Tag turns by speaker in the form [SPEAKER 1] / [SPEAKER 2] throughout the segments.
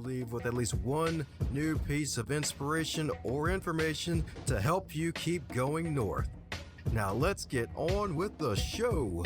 [SPEAKER 1] leave with at least one new piece of inspiration or information to help you keep going north. Now let's get on with the show.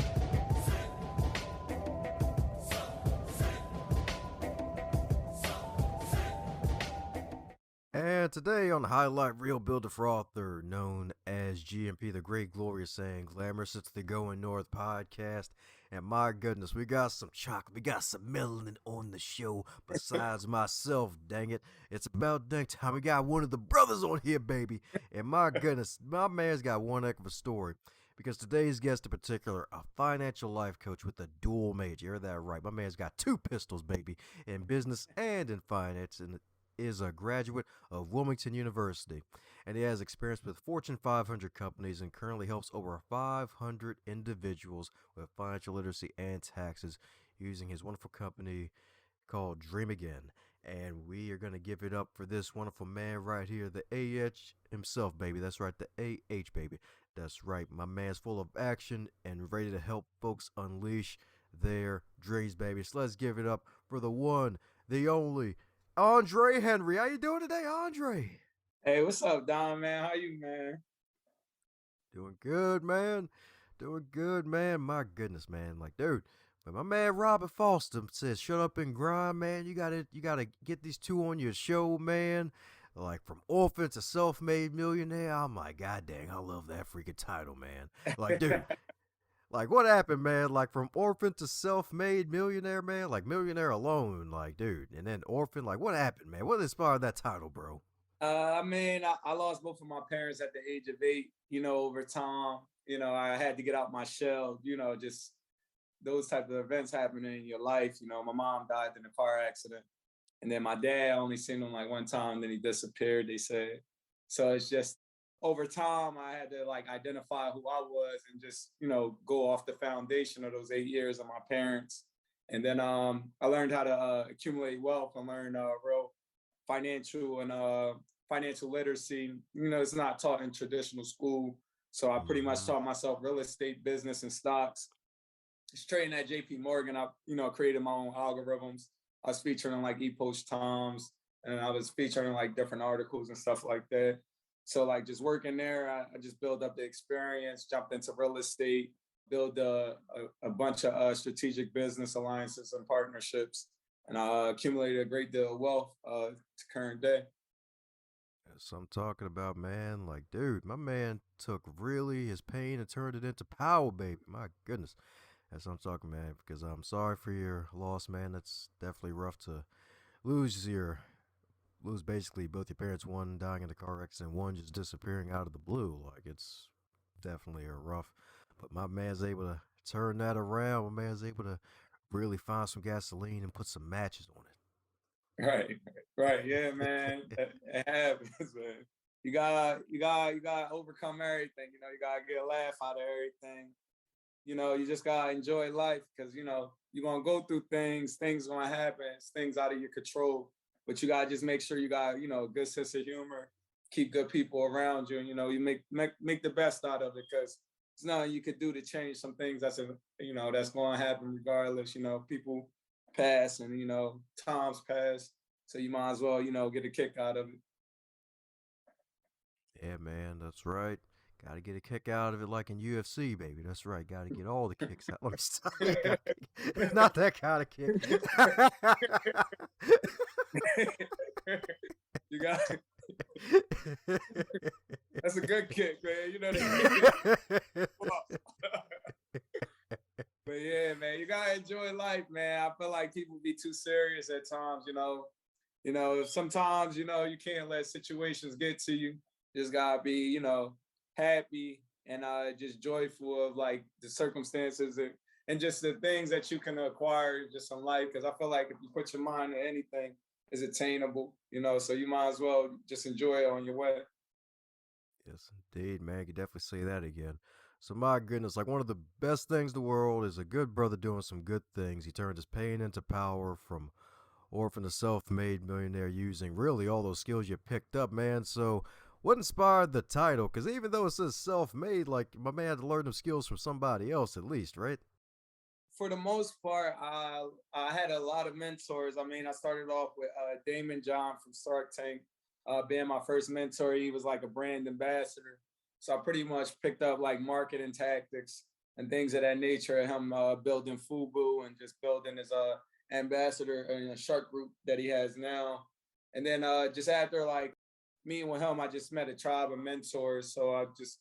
[SPEAKER 1] And today on the Highlight Reel Builder for Author, known as GMP, the Great Glorious and Glamorous, it's the Going North podcast. And my goodness, we got some chocolate, we got some melanin on the show besides myself, dang it. It's about dang time. We got one of the brothers on here, baby. And my goodness, my man's got one heck of a story. Because today's guest in particular, a financial life coach with a dual major. You heard that right. My man's got two pistols, baby, in business and in finance. And is a graduate of Wilmington University, and he has experience with Fortune 500 companies and currently helps over 500 individuals with financial literacy and taxes using his wonderful company called Dream Again. And we are going to give it up for this wonderful man right here, the AH himself, baby. That's right, the AH, baby. That's right. My man's full of action and ready to help folks unleash their dreams, baby. So let's give it up for the one, the only, Andre Henry. How you doing today, Andre?
[SPEAKER 2] Hey, what's up, Don, man? How you, man?
[SPEAKER 1] Doing good, man. Doing good, man. My goodness, man. Like, dude, when my man Robert Foster says, shut up and grind, man, you gotta get these two on your show, man. Like, from orphan to self-made millionaire. I'm like, god dang, I love that freaking title, man. Like, dude, like, what happened, man? Like, from orphan to self-made millionaire, man? Like, millionaire alone, like, dude. And then orphan, like, what happened, man? What inspired that title, bro?
[SPEAKER 2] I lost both of my parents at the age of 8, over time. I had to get out my shell, just those type of events happening in your life. My mom died in a car accident. And then my dad, I only seen him like one time, then he disappeared, they said. So it's just over time, I had to like identify who I was and just, go off the foundation of those 8 years of my parents. And then I learned how to accumulate wealth. I learned real financial and financial literacy. It's not taught in traditional school. So I pretty much taught myself real estate, business, and stocks. Just trading at JP Morgan. I, created my own algorithms. I was featured in like ePost Times, and I was featured in like different articles and stuff like that. So like just working there, I just built up the experience, jumped into real estate, build a bunch of strategic business alliances and partnerships, and I accumulated a great deal of wealth to current day.
[SPEAKER 1] That's what I'm talking about, man. Like, dude, my man took really his pain and turned it into power, baby. My goodness. That's what I'm talking, man, because I'm sorry for your loss, man. That's definitely rough to lose basically both your parents, one dying in a car accident, one just disappearing out of the blue. Like, it's definitely a rough, but my man's able to turn that around. My man's able to really find some gasoline and put some matches on
[SPEAKER 2] Right. Yeah, man. It happens, man. You gotta overcome everything. You gotta get a laugh out of everything. You just gotta enjoy life because you're gonna go through things gonna happen, it's things out of your control. But you gotta just make sure you got, a good sense of humor, keep good people around you, and you make the best out of it because there's nothing you could do to change some things that's gonna happen regardless. People pass and times pass. So you might as well, get a kick out of it.
[SPEAKER 1] it. Yeah, man, that's right. Got to get a kick out of it like in UFC, baby. That's right. Got to get all the kicks out. Let me stop. Not that kind of kick.
[SPEAKER 2] You got that's a good kick, man. But yeah, man, you gotta enjoy life, man. I feel like people be too serious at times, sometimes, you can't let situations get to you. You just gotta be, happy and just joyful of like the circumstances and just the things that you can acquire just in life. Because I feel like if you put your mind to anything, is attainable, so you might as well just enjoy it on your way.
[SPEAKER 1] Yes, indeed, man. You can definitely say that again. So my goodness, like one of the best things in the world is a good brother doing some good things. He turned his pain into power from orphan to self-made millionaire using really all those skills you picked up, man. So what inspired the title? Because even though it says self-made, like my man had to learn them skills from somebody else at least, right?
[SPEAKER 2] for the most part, I had a lot of mentors. I mean, I started off with Damon John from Shark Tank, being my first mentor. He was like a brand ambassador. So I pretty much picked up like marketing tactics and things of that nature. Him building Fubu and just building his ambassador shark group that he has now. And then just after like meeting with him, I just met a tribe of mentors. So I just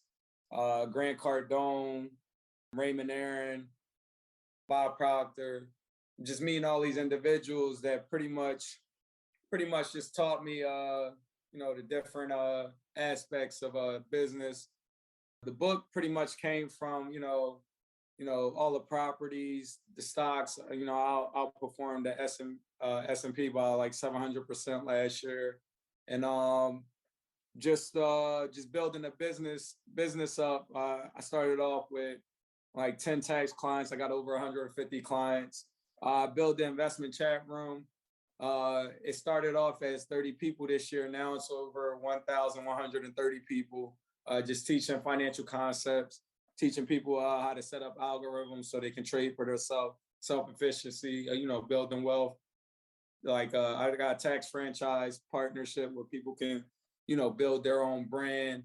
[SPEAKER 2] Grant Cardone, Raymond Aaron, Bob Proctor, just meeting all these individuals that pretty much just taught me the different aspects of business. The book pretty much came from all the properties, the stocks. I outperformed the S&P by like 700% last year, and just building a business up. I started off with like 10 tax clients. I got over 150 clients. Built the investment chat room. It started off as 30 people this year. Now it's over 1,130 people. Just teaching financial concepts, teaching people how to set up algorithms so they can trade for their self-efficiency. Building wealth. Like I got a tax franchise partnership where people can, build their own brand.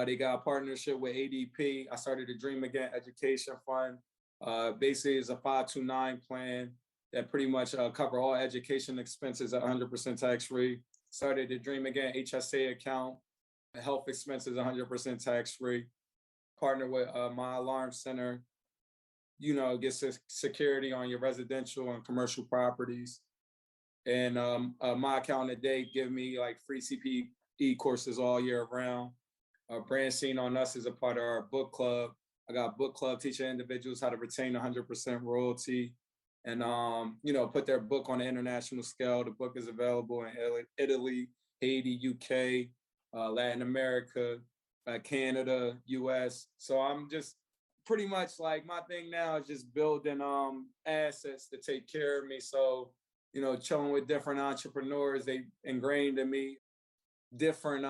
[SPEAKER 2] They got a partnership with ADP. I started the Dream Again Education Fund. Basically, it's a 529 plan that pretty much cover all education expenses at 100% tax free. Started the Dream Again HSA account. Health expenses 100% tax free. Partner with My Alarm Center. Get security on your residential and commercial properties. And My Account a Day give me like free CPE courses all year round. Brand Seen on Us is a part of our book club. I got a book club teaching individuals how to retain 100% royalty and, put their book on the international scale. The book is available in Italy, Haiti, UK, Latin America, Canada, US. So I'm just pretty much like my thing now is just building assets to take care of me. So, chilling with different entrepreneurs, they ingrained in me different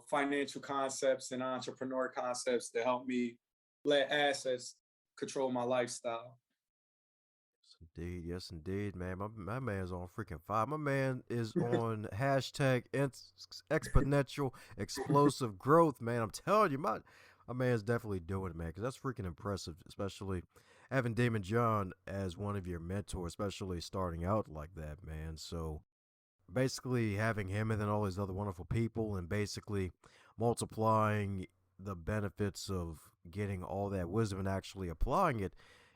[SPEAKER 2] financial concepts and entrepreneur concepts to help me let assets control my lifestyle.
[SPEAKER 1] Indeed, yes, indeed, man. My man's on freaking fire. My man is on hashtag exponential explosive growth, man. I'm telling you, my man's definitely doing it, man, because that's freaking impressive, especially having Damon John as one of your mentors, especially starting out like that, man. So basically having him and then all these other wonderful people and basically multiplying the benefits of getting all that wisdom and actually applying it.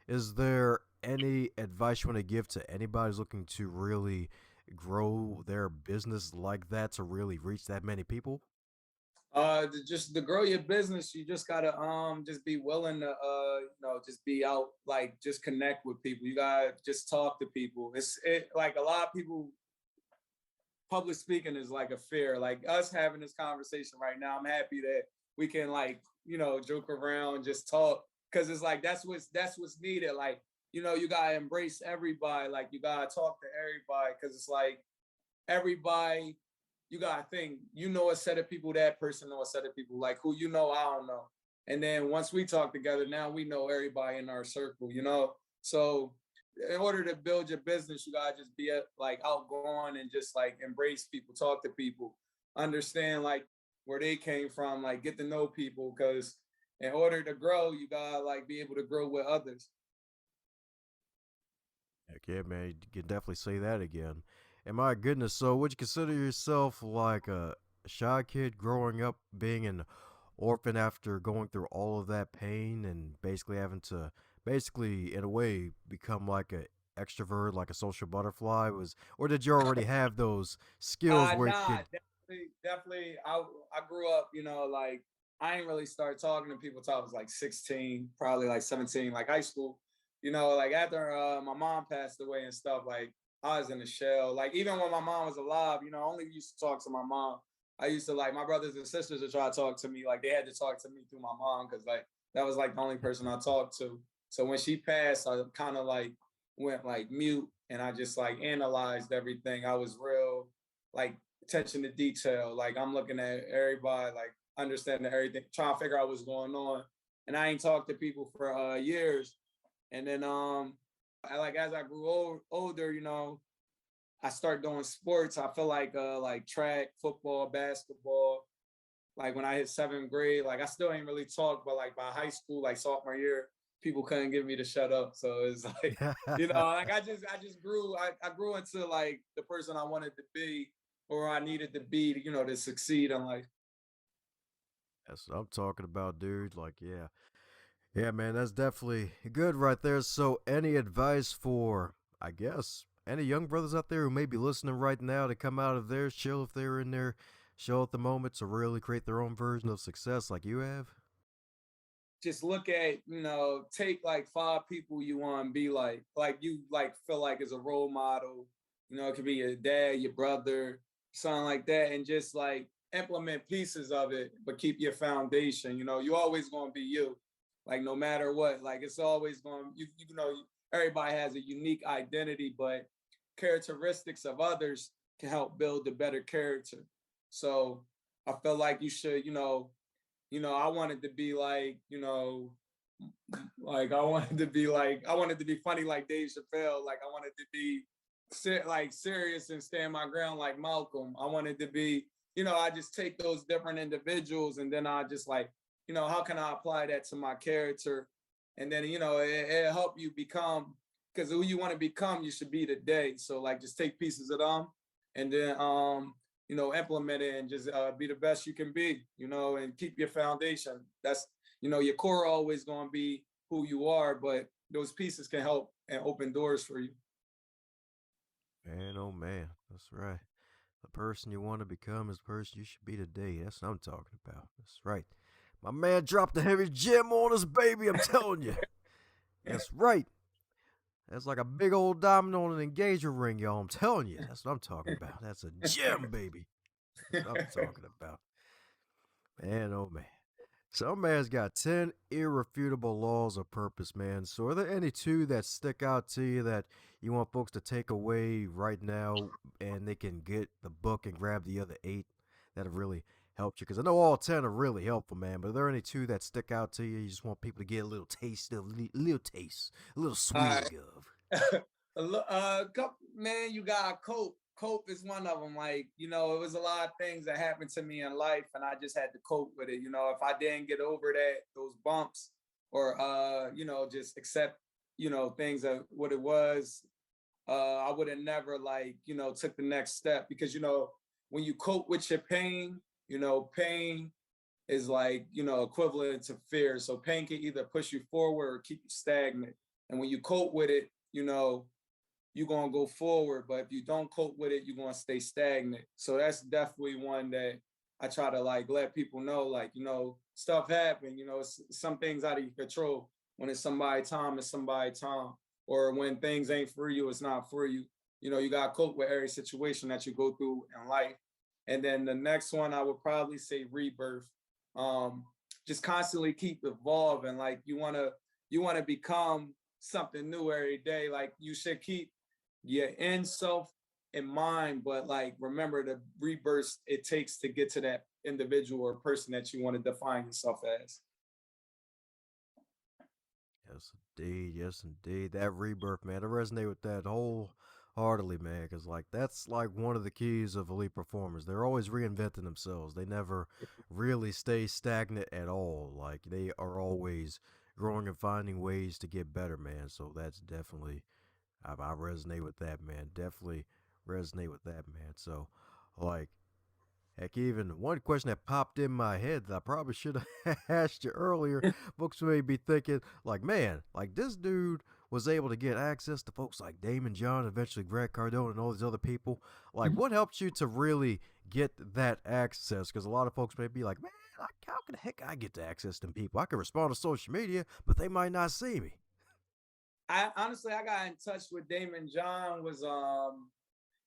[SPEAKER 1] Is there any advice you want to give to anybody who's looking to really grow their business like that to really reach that many people?
[SPEAKER 2] Just to grow your business, you just gotta just be willing to just be out, like just connect with people. You gotta just talk to people. Like a lot of people, public speaking is like a fear. Like us having this conversation right now, I'm happy that we can like joke around, just talk, because it's like that's what's needed. Like you gotta embrace everybody. Like you gotta talk to everybody, because it's like everybody. You gotta think. A set of people. That person know a set of people. Like who I don't know. And then once we talk together, now we know everybody in our circle. So in order to build your business, you gotta just be like outgoing and just like embrace people, talk to people, understand like where they came from, like get to know people. Because in order to grow, you gotta like be able to grow with others.
[SPEAKER 1] Heck yeah, man, you can definitely say that again. And my goodness, so would you consider yourself like a shy kid growing up, being an orphan after going through all of that pain and basically having to, basically, in a way, become like a extrovert, like a social butterfly? Or did you already have those skills where you
[SPEAKER 2] Nah,
[SPEAKER 1] could?
[SPEAKER 2] definitely. I grew up, like I ain't really start talking to people till I was like 16, probably like 17, like high school. Like after my mom passed away and stuff, like I was in the shell. Like even when my mom was alive, I only used to talk to my mom. I used to like my brothers and sisters to try to talk to me. Like they had to talk to me through my mom because like that was like the only person I talked to. So when she passed, I kind of like went like mute and I just like analyzed everything. I was real like attention to detail. Like I'm looking at everybody, like understanding everything, trying to figure out what's going on. And I ain't talked to people for years. And then like as I grew older, I started doing sports. I feel like track, football, basketball. Like when I hit seventh grade, like I still ain't really talk, but like by high school, like sophomore year, people couldn't get me to shut up. So it's like, like I just I grew into like the person I wanted to be or I needed to be, to succeed in life.
[SPEAKER 1] That's what I'm talking about, dude. Like, yeah. Yeah, man, that's definitely good right there. So, any advice for, I guess, any young brothers out there who may be listening right now to come out of their chill if they're in their show at the moment to really create their own version of success like you have?
[SPEAKER 2] Just look at, take like five people you want to be like you like feel like is a role model. It could be your dad, your brother, something like that, and just like implement pieces of it, but keep your foundation. You always gonna be you. Like no matter what, like it's always going everybody has a unique identity, but characteristics of others can help build a better character. So I feel like you should, I wanted to be like I wanted to be funny like Dave Chappelle. Like I wanted to be like serious and stand my ground like Malcolm. I wanted to be, I just take those different individuals and then I just like, how can I apply that to my character? And then, it help you become, because who you want to become, you should be today. So like just take pieces of them and then implement it and just be the best you can be, and keep your foundation. That's, your core always going to be who you are, but those pieces can help and open doors for you.
[SPEAKER 1] Man, oh man, that's right. The person you want to become is the person you should be today. That's what I'm talking about. That's right. My man dropped the heavy gem on us, baby. I'm telling you. That's right. That's like a big old diamond on an engagement ring, y'all. I'm telling you. That's what I'm talking about. That's a gem, baby. That's what I'm talking about. Man, oh man. Some man's got 10 irrefutable laws of purpose, man. So, are there any two that stick out to you that you want folks to take away right now and they can get the book and grab the other eight that have really helped you? Because I know all 10 are really helpful, man, but are there any two that stick out to you? You just want people to get a little taste, a little
[SPEAKER 2] uh,
[SPEAKER 1] swig of?
[SPEAKER 2] Man, you got cope. Cope is one of them. Like, it was a lot of things that happened to me in life, and I just had to cope with it. If I didn't get over those bumps, or just accept, things of what it was, I would have never like, took the next step because when you cope with your pain, pain is like, equivalent to fear. So pain can either push you forward or keep you stagnant. And when you cope with it, you're gonna go forward. But if you don't cope with it, you're gonna stay stagnant. So that's definitely one that I try to like let people know, like, stuff happen, some things out of your control. When it's somebody time, it's somebody time. Or when things ain't for you, it's not for you. You gotta cope with every situation that you go through in life. And then the next one I would probably say rebirth. Um, just constantly keep evolving. Like you wanna become something new every day. Like you should keep your end self in mind, but like remember the rebirth it takes to get to that individual or person that you want to define yourself as.
[SPEAKER 1] Yes, indeed. Yes, indeed. That rebirth, man. I resonate with that wholeheartedly, man. Because like that's like one of the keys of elite performers. They're always reinventing themselves. They never really stay stagnant at all. Like they are always growing and finding ways to get better, man. So that's definitely I resonate with that, man. Definitely resonate with that, man. So like heck, even one question that popped in my head that I probably should have asked you earlier. Folks may be thinking, like, man, like this dude was able to get access to folks like Damon John, eventually Greg Cardone, and all these other people. Like, what helped you to really get that access? Because a lot of folks may be like, man, how the heck I get to access to people? I can respond to social media, but they might not see me.
[SPEAKER 2] I honestly I got in touch with Damon John. Was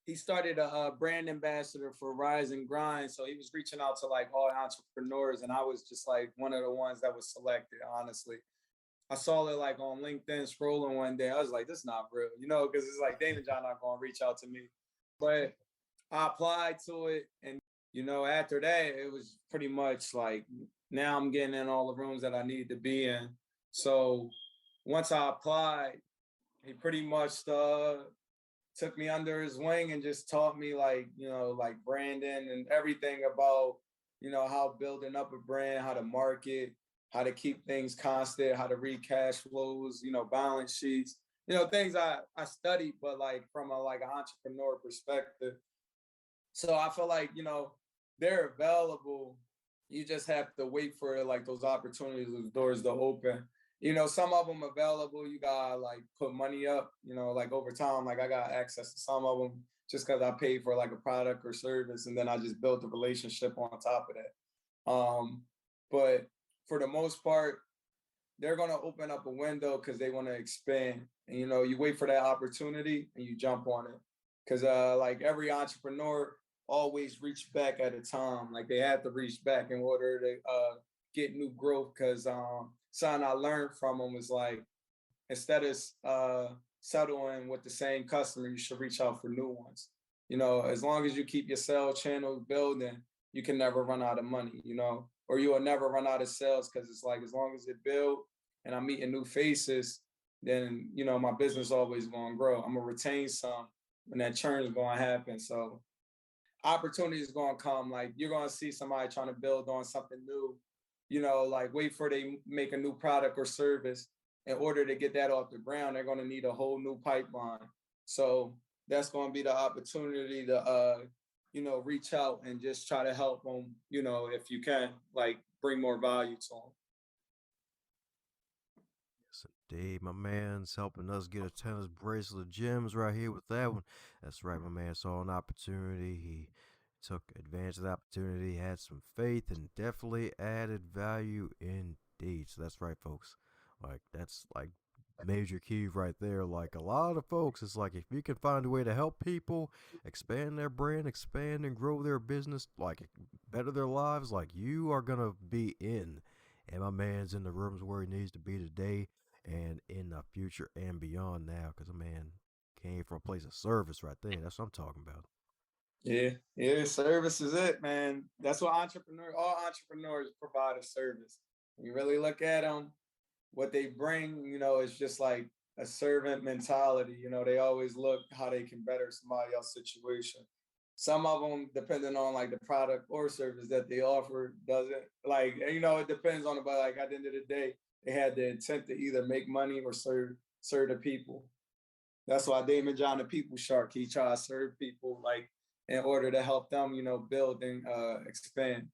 [SPEAKER 2] He started a brand ambassador for Rise and Grind. So he was reaching out to like all entrepreneurs, and I was just like one of the ones that was selected. Honestly, I saw it like on LinkedIn scrolling one day. I was like, this is not real, because it's like Damon John not gonna reach out to me. But I applied to it, and after that, it was pretty much like now I'm getting in all the rooms that I need to be in. So once I applied, he pretty much took me under his wing and just taught me like, like branding and everything about, how building up a brand, how to market, how to keep things constant, how to read cash flows, balance sheets, things I studied, but like from a like an entrepreneur perspective. So I feel like, they're available. You just have to wait for like those opportunities, those doors to open. Some of them available, you gotta like put money up, like over time, like I got access to some of them just because I paid for like a product or service, and then I just built a relationship on top of that. But for the most part, they're gonna open up a window because they want to expand. And you wait for that opportunity and you jump on it. Cause like every entrepreneur always reach back at a time. Like they have to reach back in order to get new growth. Cause something I learned from them was like instead of settling with the same customer, you should reach out for new ones. As long as you keep your sales channel building, you can never run out of money, or you will never run out of sales because it's like as long as it build and I'm meeting new faces, then my business always gonna grow. I'm gonna retain some when that churn is gonna happen. So opportunity is gonna come. Like you're gonna see somebody trying to build on something new, like wait for they make a new product or service. In order to get that off the ground, they're gonna need a whole new pipeline. So that's gonna be the opportunity to reach out and just try to help them, if you can, like bring more value to them.
[SPEAKER 1] Yes, indeed. My man's helping us get a tennis bracelet gems right here with that one. That's right, my man saw an opportunity. He took advantage of the opportunity, had some faith, and definitely added value indeed. So that's right, folks. Like that's like major key right there. Like a lot of folks, it's like if you can find a way to help people expand their brand, expand and grow their business, like better their lives, like you are gonna be in. And my man's in the rooms where he needs to be today and in the future and beyond now. Cause a man came from a place of service right there. That's what I'm talking about.
[SPEAKER 2] Yeah, yeah, service is it, man. That's what all entrepreneurs provide a service. When you really look at them, what they bring, is just like a servant mentality. They always look how they can better somebody else's situation. Some of them, depending on like the product or service that they offer, doesn't like, it depends on it, but like at the end of the day, they had the intent to either make money or serve the people. That's why Damon John, the people shark, he try to serve people like in order to help them, build and expand.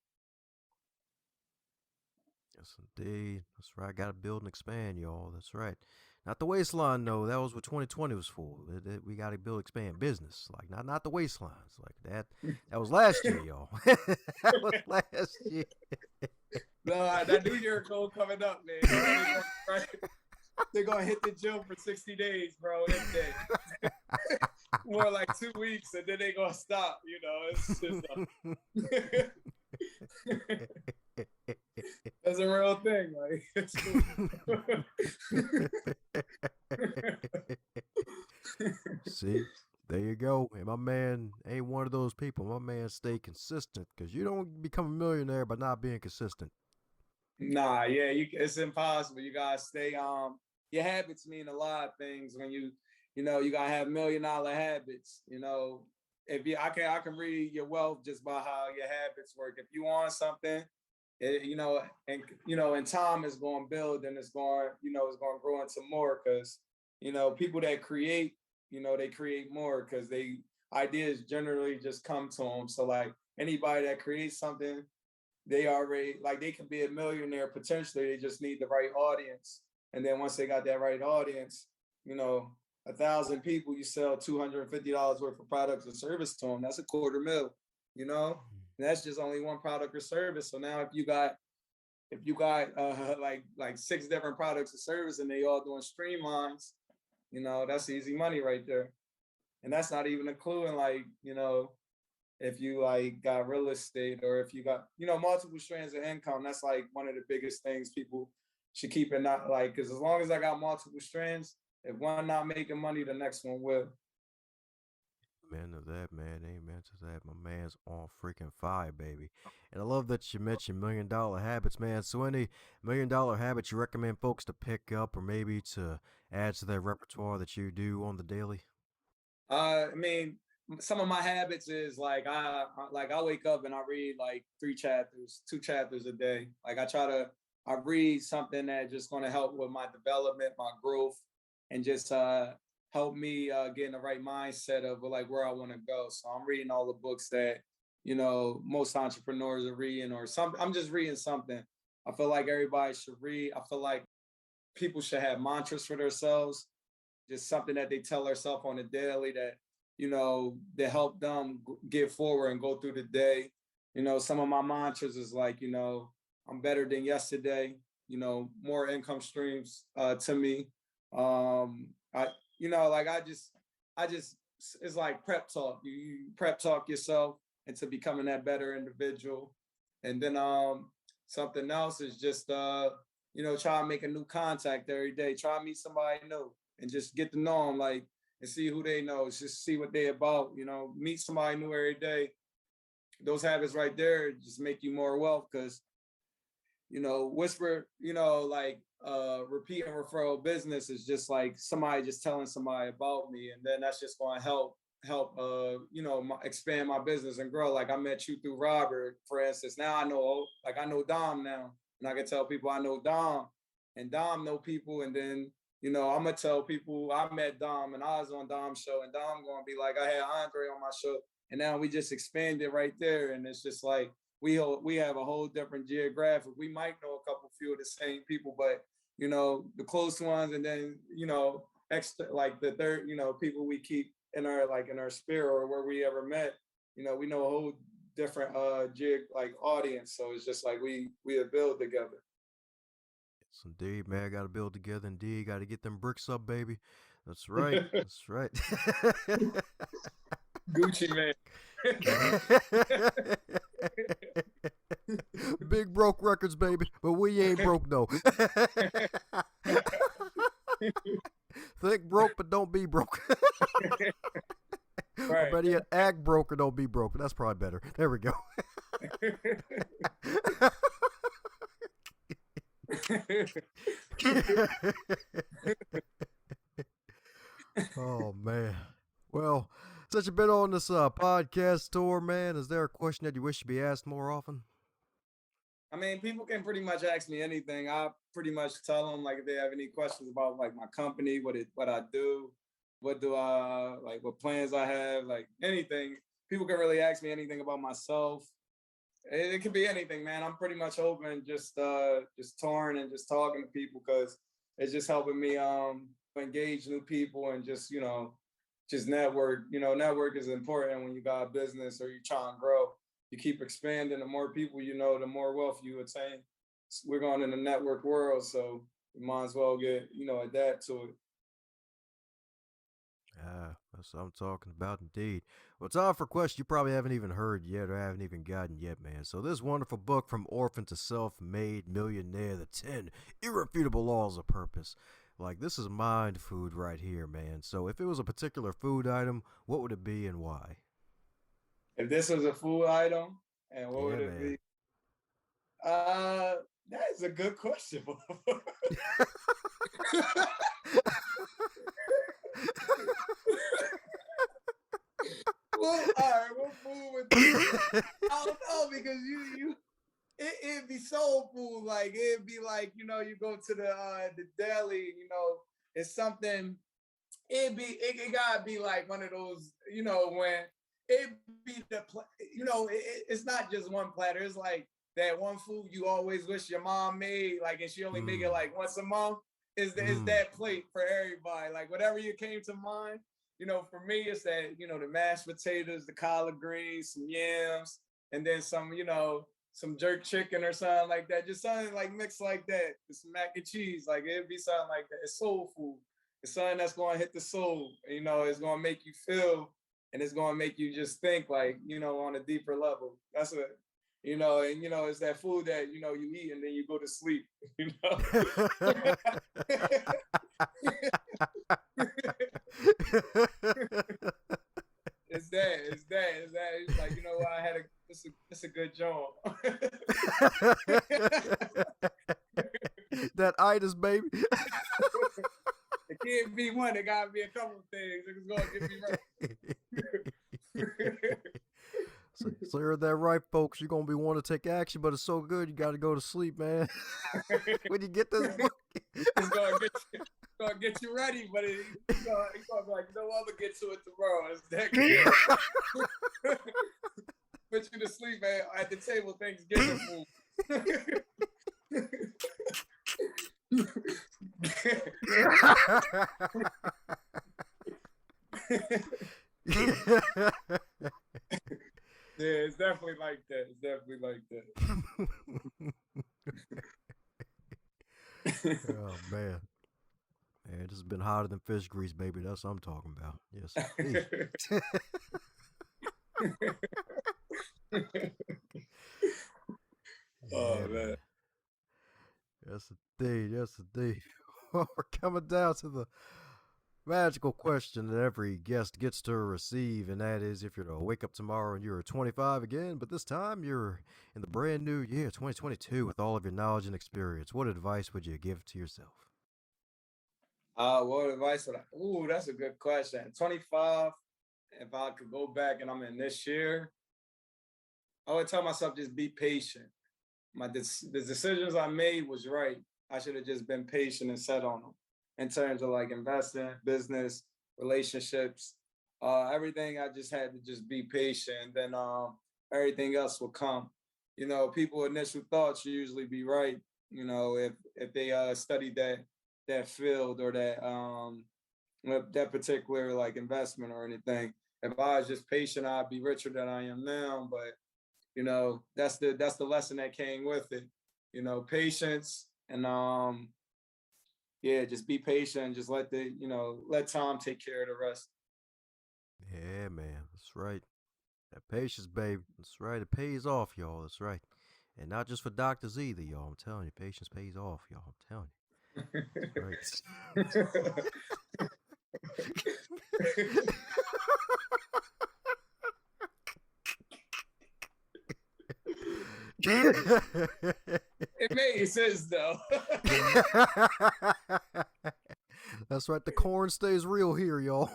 [SPEAKER 1] Yes, indeed. That's right. Got to build and expand, y'all. That's right. Not the waistline, though. That was what 2020 was for. We got to build, expand business. Like not the waistlines. Like that. That was last year, y'all. That was last year.
[SPEAKER 2] No, that New Year goal coming up, man. They're gonna hit the gym for 60 days, bro. More like 2 weeks, and then they're gonna stop. It's just that's a real thing.
[SPEAKER 1] See, there you go. And my man ain't one of those people. My man stay consistent because you don't become a millionaire by not being consistent.
[SPEAKER 2] Nah, yeah, it's impossible. You gotta stay. Your habits mean a lot of things when you gotta have $1,000,000 habits. If I can read your wealth just by how your habits work. If you want something, and time is going to build and it's going to grow into more because, people that create, they create more because ideas generally just come to them. So like anybody that creates something, they already like they can be a millionaire potentially. They just need the right audience. And then once they got that right audience, 1,000 people, you sell $250 worth of products or service to them. That's a quarter mil, you know? And that's just only one product or service. So now if you got like 6 different products or service and they all doing streamlines, that's easy money right there. And that's not even including like, if you like got real estate or if you got, multiple strands of income, that's like one of the biggest things people should keep it not like, because as long as I got multiple strands, if one not making money, the next one will.
[SPEAKER 1] Amen to that, man. Amen to that. My man's on freaking fire, baby. And I love that you mentioned $1 million habits, man. So, any $1 million habits you recommend folks to pick up or maybe to add to their repertoire that you do on the daily?
[SPEAKER 2] I mean, some of my habits is like I wake up and I read like 3 chapters, 2 chapters a day. Like I read something that's just going to help with my development, my growth, and just help me get in the right mindset of like where I want to go. So I'm reading all the books that most entrepreneurs are reading, or some. I'm just reading something. I feel like everybody should read. I feel like people should have mantras for themselves, just something that they tell themselves on a daily that that help them get forward and go through the day. Some of my mantras is like, I'm better than yesterday. More income streams to me. I like I just it's like prep talk. You prep talk yourself into becoming that better individual. And then something else is just try to make a new contact every day. Try to meet somebody new and just get to know them, like, and see who they know. Just see what they're about. Meet somebody new every day. Those habits right there just make you more wealth because whisper, like repeat and referral business is just like somebody just telling somebody about me, and then that's just going to help expand my business and grow. Like I met you through Robert, for instance. Now I know Dom now, and I can tell people I know Dom, and Dom know people, and then I'm gonna tell people I met Dom and I was on Dom's show, and Dom gonna be like, I had Andre on my show, and now we just expanded right there, and it's just like we have a whole different geographic. We might know a couple few of the same people, but the close ones, and then extra like the third, people we keep in our spirit or where we ever met. We know a whole different like audience. So it's just like we build together.
[SPEAKER 1] Yes, indeed, man. Got to build together. Indeed, got to get them bricks up, baby. That's right. That's right.
[SPEAKER 2] Gucci man.
[SPEAKER 1] Big broke records, baby, but we ain't broke though. Think broke, but don't be broke. Right. Or better yet, act broke or don't be broke. That's probably better. There we go. Oh man. Well, since you've been on this podcast tour, man, is there a question that you wish to be asked more often?
[SPEAKER 2] I mean, people can pretty much ask me anything. I pretty much tell them like if they have any questions about like my company, what I do, what plans I have, like anything. People can really ask me anything about myself. It could be anything, man. I'm pretty much open, just touring and just talking to people because it's just helping me engage new people and just network. Network is important when you got a business or you try and grow. You keep expanding. The more people you know, the more wealth you attain. We're going in the network world, so you might as well adapt to it.
[SPEAKER 1] Ah, that's what I'm talking about, indeed. Well, time for a question you probably haven't even heard yet or haven't even gotten yet, man. So, this wonderful book, From Orphan to Self-Made Millionaire, The 10 Irrefutable Laws of Purpose. Like, this is mind food right here, man. So, if it was a particular food item, what would it be and why?
[SPEAKER 2] If this was a food item, and what would it
[SPEAKER 1] man.
[SPEAKER 2] be? That is a good question. Well, all right, what food would I don't know because it'd be soul food. Like it'd be like you go to the deli. It's something. It gotta be like one of those. When it be it's not just one platter. It's like that one food you always wish your mom made. Like and she only make it like once a month. Is that plate for everybody? Like whatever you came to mind. For me, it's that, the mashed potatoes, the collard greens, some yams, and then some jerk chicken or something like that. Just something like mixed like that. Some mac and cheese. Like it'd be something like that. It's soul food. It's something that's going to hit the soul. It's going to make you feel and it's going to make you just think like, on a deeper level. That's what, it's that food that, you eat and then you go to sleep, it's that. It's that. He's like, you know what? It's a good job.
[SPEAKER 1] That itis, baby.
[SPEAKER 2] It can't be one. It gotta be a couple of things. It's gonna get me right.
[SPEAKER 1] So you're that right, folks. You're gonna be wanting to take action, but it's so good you got to go to sleep, man. When you get this book,
[SPEAKER 2] It's gonna get you ready, but he's gonna be like, no, I'm gonna get to it tomorrow. It's that good. Put you to sleep, man, at the table Thanksgiving food. Yeah, it's definitely like that. It's definitely like that.
[SPEAKER 1] Oh man. Man, this has been hotter than fish grease, baby. That's what I'm talking about. Yes.
[SPEAKER 2] Oh
[SPEAKER 1] Yeah,
[SPEAKER 2] man.
[SPEAKER 1] Yes indeed. Yes indeed. Well, we're coming down to the magical question that every guest gets to receive, and that is if you're to wake up tomorrow and you're 25 again, but this time you're in the brand new year, 2022, with all of your knowledge and experience, what advice would you give to yourself?
[SPEAKER 2] What advice would I? Ooh, that's a good question. 25. If I could go back and I'm in this year, I would tell myself just be patient. The decisions I made was right. I should have just been patient and set on them in terms of like investing, business, relationships, everything. I just had to just be patient, then everything else will come. You know, people initial thoughts usually be right. You know, if they studied that field or that particular like investment or anything. If I was just patient, I'd be richer than I am now. But you know, that's the lesson that came with it. You know, patience and yeah, just be patient and just let time take care of the rest.
[SPEAKER 1] Yeah, man, that's right. That patience, babe. That's right. It pays off, y'all. That's right. And not just for doctors either, y'all. I'm telling you, patience pays off, y'all. I'm telling you. That's right.
[SPEAKER 2] It made sense though.
[SPEAKER 1] That's right. The corn stays real here, y'all.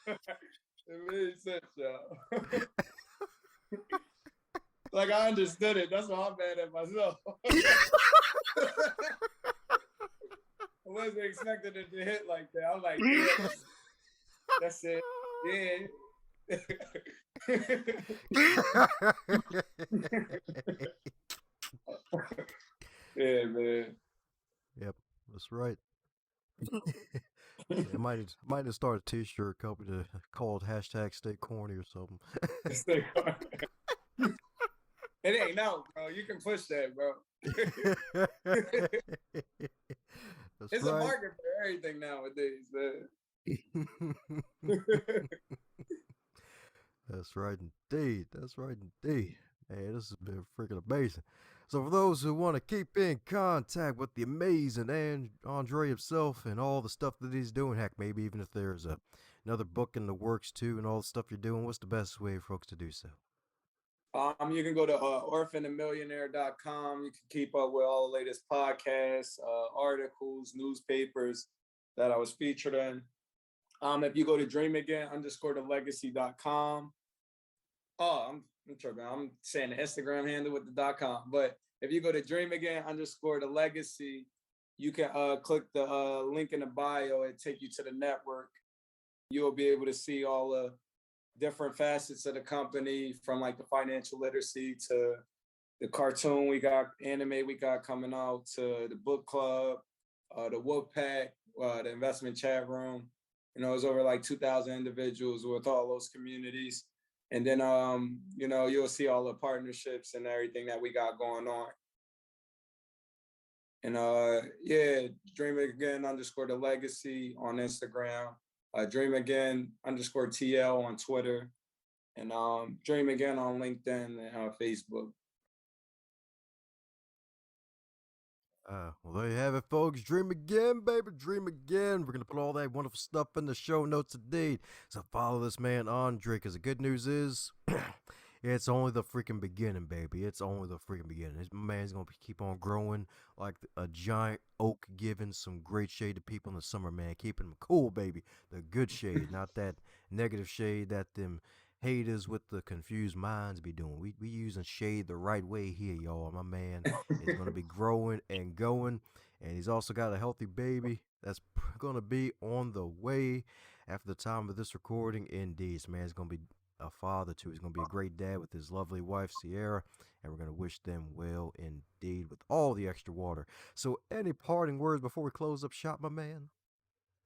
[SPEAKER 2] It made sense, y'all. Like I understood it. That's why I'm mad at myself. I wasn't expecting it to hit like that. I'm like, yeah, that's it. Yeah. Yeah, man.
[SPEAKER 1] Yep, that's right. I might have started a t-shirt company called hashtag Stay Corny or something.
[SPEAKER 2] It ain't out, bro. You can push that, bro.
[SPEAKER 1] That's
[SPEAKER 2] It's a
[SPEAKER 1] right.
[SPEAKER 2] market for everything nowadays, man.
[SPEAKER 1] That's right indeed. That's right indeed. Hey, this has been freaking amazing. So for those who want to keep in contact with the amazing Andre himself and all the stuff that he's doing, heck, maybe even if there's another book in the works too and all the stuff you're doing, what's the best way for folks to do so?
[SPEAKER 2] You can go to orphanandmillionaire.com. You can keep up with all the latest podcasts, articles, newspapers that I was featured in. If you go to dreamagain_thelegacy.com. Oh, I'm tripping. I'm saying the Instagram handle with the .com. But if you go to dreamagain_thelegacy, you can click the link in the bio and take you to the network. You'll be able to see all the different facets of the company, from like the financial literacy to the cartoon we got, anime we got coming out, to the book club, the Wolf Pack, the investment chat room. You know, it's over like 2,000 individuals with all those communities. And then, you'll see all the partnerships and everything that we got going on. And yeah, Dream Again_the_legacy on Instagram, Dream Again_TL on Twitter, and Dream Again on LinkedIn and Facebook.
[SPEAKER 1] Well, there you have it, folks. Dream again, baby. Dream again. We're going to put all that wonderful stuff in the show notes today. So follow this man, Andre, because the good news is it's only the freaking beginning, baby. It's only the freaking beginning. This man's going to keep on growing like a giant oak, giving some great shade to people in the summer, man. Keeping them cool, baby. The good shade, not that negative shade that them haters with the confused minds be doing. We using shade the right way here, y'all. My man is going to be growing and going, and he's also got a healthy baby that's going to be on the way after the time of this recording. Indeed, this man's going to be a father too. He's going to be a great dad with his lovely wife Sierra, and we're going to wish them well indeed with all the extra water. So, any parting words before we close up shop, my man?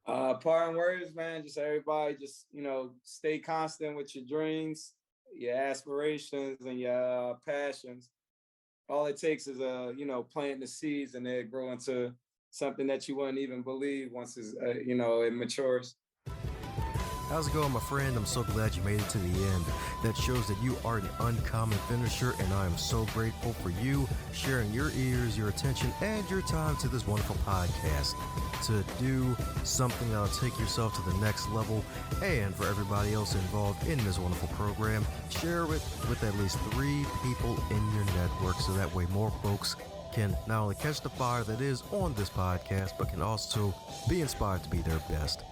[SPEAKER 2] Parting words, man. Just everybody, just stay constant with your dreams, your aspirations, and your passions. All it takes is planting the seeds, and they grow into something that you wouldn't even believe once it matures.
[SPEAKER 1] How's it going, my friend? I'm so glad you made it to the end. That shows that you are an uncommon finisher, and I am so grateful for you sharing your ears, your attention, and your time to this wonderful podcast to do something that'll take yourself to the next level. And for everybody else involved in this wonderful program, share it with at least 3 people in your network so that way more folks can not only catch the fire that is on this podcast, but can also be inspired to be their best.